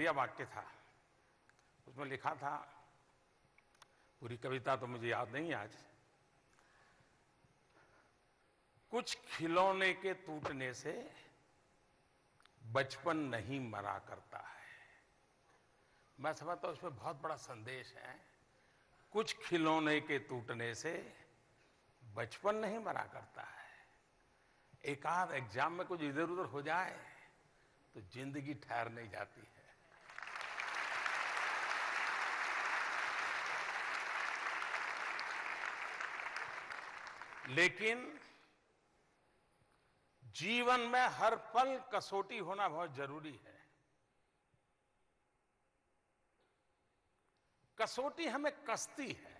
बढ़िया वाक्य था। उसमें लिखा था, पूरी कविता तो मुझे याद नहीं आज, कुछ खिलौने के टूटने से बचपन नहीं मरा करता है। मैं समझता हूं इसमें बहुत बड़ा संदेश है। कुछ खिलौने के टूटने से बचपन नहीं मरा करता है। एक आध एग्जाम में कुछ इधर उधर हो जाए तो जिंदगी ठहर नहीं जाती है। लेकिन जीवन में हर पल कसौटी होना बहुत जरूरी है। कसौटी हमें कसती है।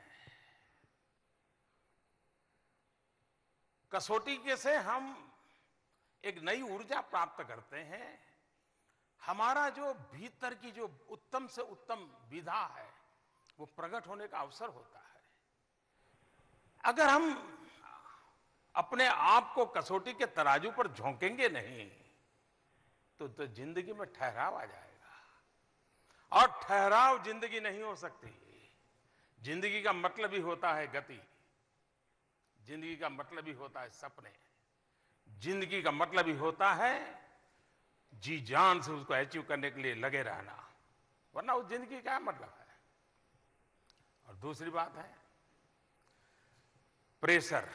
कसौटी के से हम एक नई ऊर्जा प्राप्त करते हैं। हमारा जो भीतर की जो उत्तम से उत्तम विधा है वो प्रकट होने का अवसर होता है। अगर हम अपने आप को कसौटी के तराजू पर झोंकेंगे नहीं तो जिंदगी में ठहराव आ जाएगा, और ठहराव जिंदगी नहीं हो सकती। जिंदगी का मतलब ही होता है गति, जिंदगी का मतलब ही होता है सपने, जिंदगी का मतलब ही होता है जी जान से उसको अचीव करने के लिए लगे रहना, वरना उस जिंदगी का मतलब है। और दूसरी बात है प्रेशर।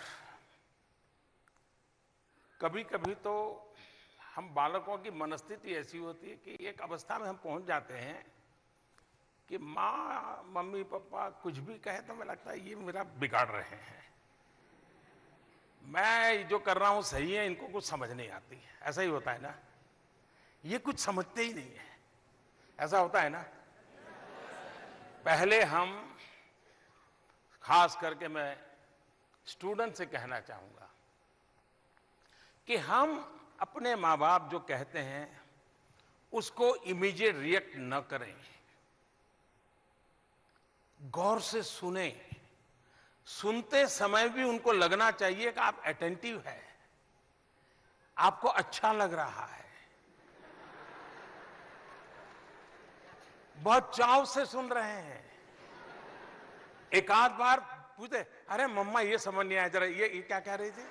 कभी कभी तो हम बालकों की मनस्थिति ऐसी होती है कि एक अवस्था में हम पहुंच जाते हैं कि माँ मम्मी पापा कुछ भी कहे तो मैं लगता है ये मेरा बिगाड़ रहे हैं, मैं जो कर रहा हूं सही है, इनको कुछ समझ नहीं आती। ऐसा ही होता है ना, ये कुछ समझते ही नहीं है, ऐसा होता है ना। पहले हम, खास करके मैं स्टूडेंट से कहना चाहूंगा कि हम अपने माँ बाप जो कहते हैं उसको इमीडिएट रिएक्ट न करें, गौर से सुने। सुनते समय भी उनको लगना चाहिए कि आप अटेंटिव है, आपको अच्छा लग रहा है, बहुत चाव से सुन रहे हैं। एक आध बार पूछते, अरे मम्मा ये समझ नहीं आया, जरा ये क्या कह रही थी।